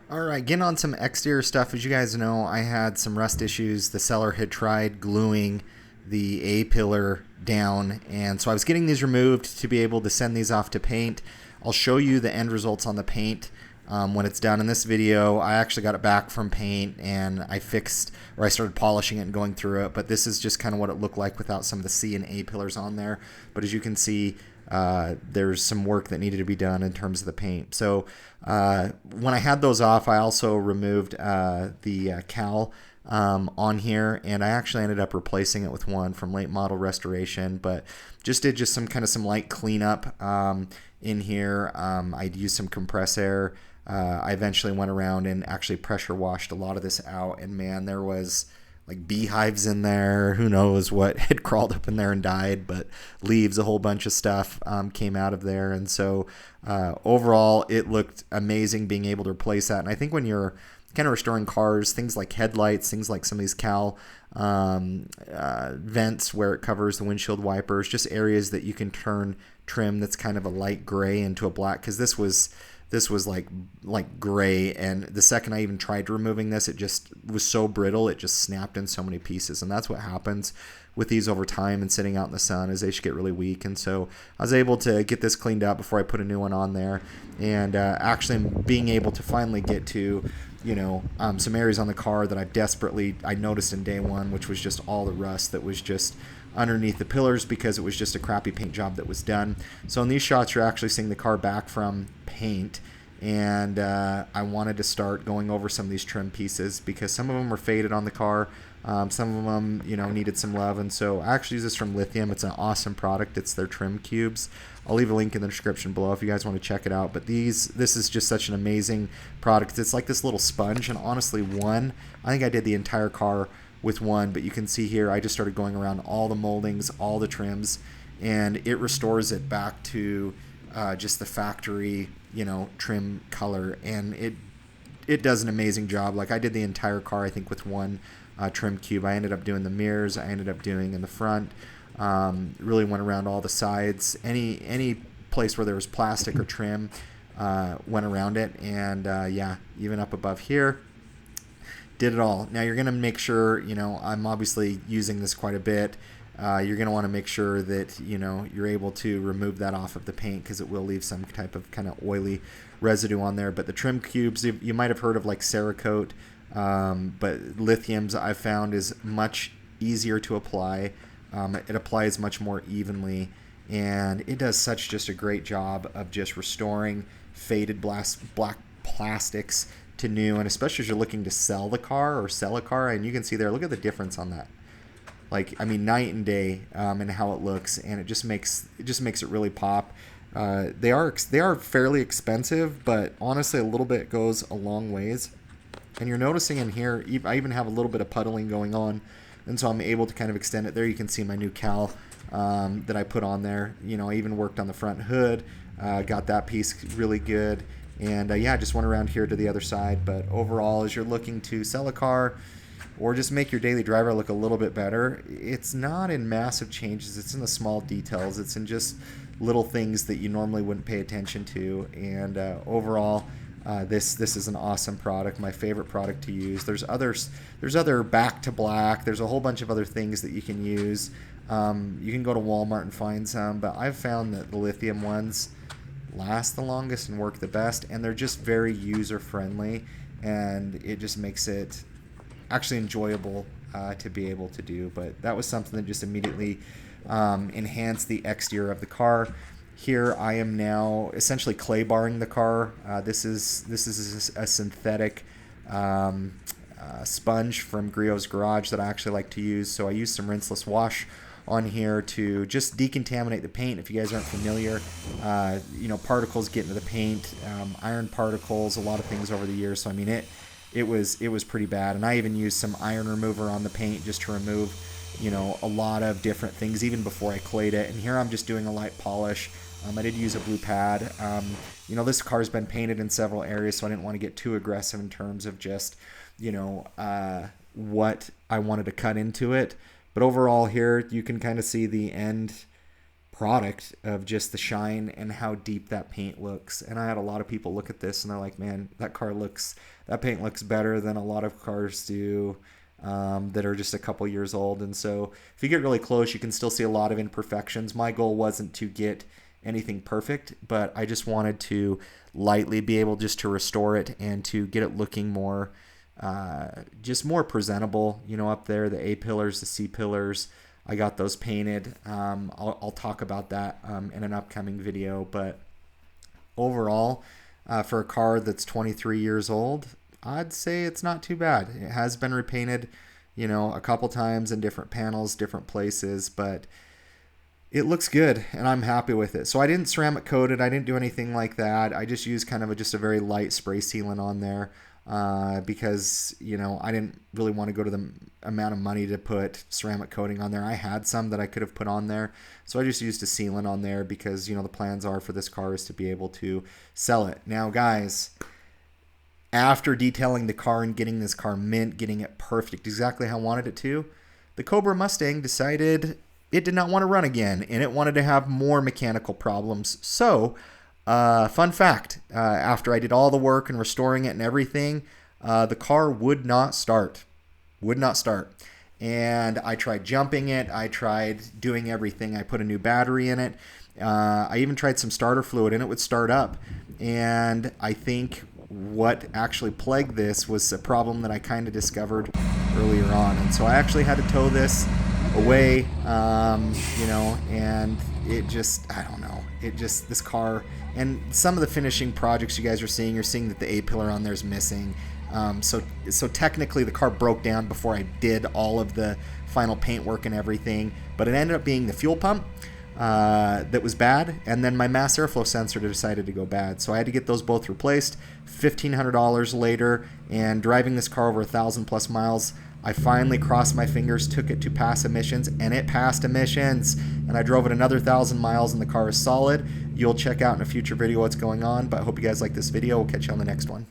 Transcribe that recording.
All right, getting on some exterior stuff. As you guys know, I had some rust issues. The seller had tried gluing the A-pillar down, and so I was getting these removed to be able to send these off to paint. I'll show you the end results on the paint when it's done. In this video, I actually got it back from paint, and I started polishing it and going through it, but this is just kind of what it looked like without some of the C and A pillars on there. But as you can see, there's some work that needed to be done in terms of the paint. So when I had those off, I also removed the cowl on here, and I actually ended up replacing it with one from late model restoration, but did some light cleanup in here. I used some compressed air. I eventually went around and actually pressure washed a lot of this out, and man, there was like beehives in there. Who knows what had crawled up in there and died, but leaves, a whole bunch of stuff came out of there. And so overall, it looked amazing being able to replace that. And I think when you're kind of restoring cars, things like headlights, things like some of these cowl vents where it covers the windshield wipers, just areas that you can turn trim that's kind of a light gray into a black, because this was like gray, and the second I even tried removing this, it just was so brittle, it just snapped in so many pieces. And that's what happens with these over time and sitting out in the sun, is they should get really weak. And so I was able to get this cleaned up before I put a new one on there, and actually being able to finally get to some areas on the car that I noticed in day one, which was just all the rust that was just underneath the pillars because it was just a crappy paint job that was done. So in these shots, you're actually seeing the car back from paint, and I wanted to start going over some of these trim pieces because some of them were faded on the car. Some of them, needed some love, and so I actually use this from Lithium. It's an awesome product. It's their trim cubes. I'll leave a link in the description below if you guys want to check it out. But this is just such an amazing product. It's like this little sponge, and honestly, I think I did the entire car with one, but you can see here I just started going around all the moldings, all the trims, and it restores it back to just the factory, trim color, and it does an amazing job. Like, I did the entire car, I think, with one trim cube. I ended up doing the mirrors, I ended up doing in the front, really went around all the sides, any place where there was plastic or trim, went around it, and yeah, even up above here, did it all. Now you're going to make sure, I'm obviously using this quite a bit. You're going to want to make sure that, you're able to remove that off of the paint, because it will leave some type of kind of oily residue on there. But the trim cubes, you might have heard of like Cerakote, but Lithium's I've found is much easier to apply. It applies much more evenly, and it does just a great job of just restoring faded black plastics to new, and especially as you're looking to sell a car, and you can see there, look at the difference on that. Like, I mean, night and day, and how it looks, and it just makes it really pop. They are fairly expensive, but honestly, a little bit goes a long ways. And you're noticing in here, I even have a little bit of puddling going on, and so I'm able to kind of extend it. There you can see my new cowl that I put on there. I even worked on the front hood, got that piece really good. And yeah, I just went around here to the other side. But overall, as you're looking to sell a car or just make your daily driver look a little bit better, it's not in massive changes. It's in the small details. It's in just little things that you normally wouldn't pay attention to. And overall, this is an awesome product. My favorite product to use. There's other back to black. There's a whole bunch of other things that you can use. You can go to Walmart and find some, but I've found that the Lithium ones last the longest and work the best, and they're just very user friendly, and it just makes it actually enjoyable to be able to do. But that was something that just immediately enhanced the exterior of the car. Here I am now essentially clay barring the car. This is a synthetic sponge from Griot's Garage that I actually like to use. So I use some rinseless wash on here to just decontaminate the paint. If you guys aren't familiar, particles get into the paint, iron particles, a lot of things over the years. So I mean, it was pretty bad, and I even used some iron remover on the paint just to remove, a lot of different things even before I clayed it. And here I'm just doing a light polish. I did use a blue pad. This car's been painted in several areas, so I didn't want to get too aggressive in terms of just, what I wanted to cut into it. But overall here, you can kind of see the end product of just the shine and how deep that paint looks. And I had a lot of people look at this and they're like, man, that paint looks better than a lot of cars do that are just a couple years old. And so if you get really close, you can still see a lot of imperfections. My goal wasn't to get anything perfect, but I just wanted to lightly be able just to restore it and to get it looking more just more presentable, up there, the A pillars, the C pillars. I got those painted. I'll talk about that in an upcoming video, but overall, for a car that's 23 years old, I'd say it's not too bad. It has been repainted, a couple times in different panels, different places, but it looks good and I'm happy with it. So I didn't ceramic coat it. I didn't do anything like that. I just used kind of just a very light spray sealant on there because, I didn't really want to go to the amount of money to put ceramic coating on there. I had some that I could have put on there. So I just used a sealant on there because, the plans are for this car is to be able to sell it. Now, guys, after detailing the car and getting this car mint, getting it perfect, exactly how I wanted it to, the Cobra Mustang decided it did not want to run again, and it wanted to have more mechanical problems. So, fun fact, after I did all the work and restoring it and everything, the car would not start. And I tried jumping it. I tried doing everything. I put a new battery in it. I even tried some starter fluid, and it would start up. And I think what actually plagued this was a problem that I kind of discovered earlier on. And so I actually had to tow this away, and it just, I don't know, this car, and some of the finishing projects you guys are seeing, you're seeing that the A-pillar on there is missing. So technically the car broke down before I did all of the final paint work and everything, but it ended up being the fuel pump that was bad, and then my mass airflow sensor decided to go bad. So I had to get those both replaced. $1,500 later, and driving this car over 1,000+ miles, I finally crossed my fingers, took it to pass emissions, and it passed emissions. And I drove it another 1,000 miles, and the car is solid. You'll check out in a future video what's going on, but I hope you guys like this video. We'll catch you on the next one.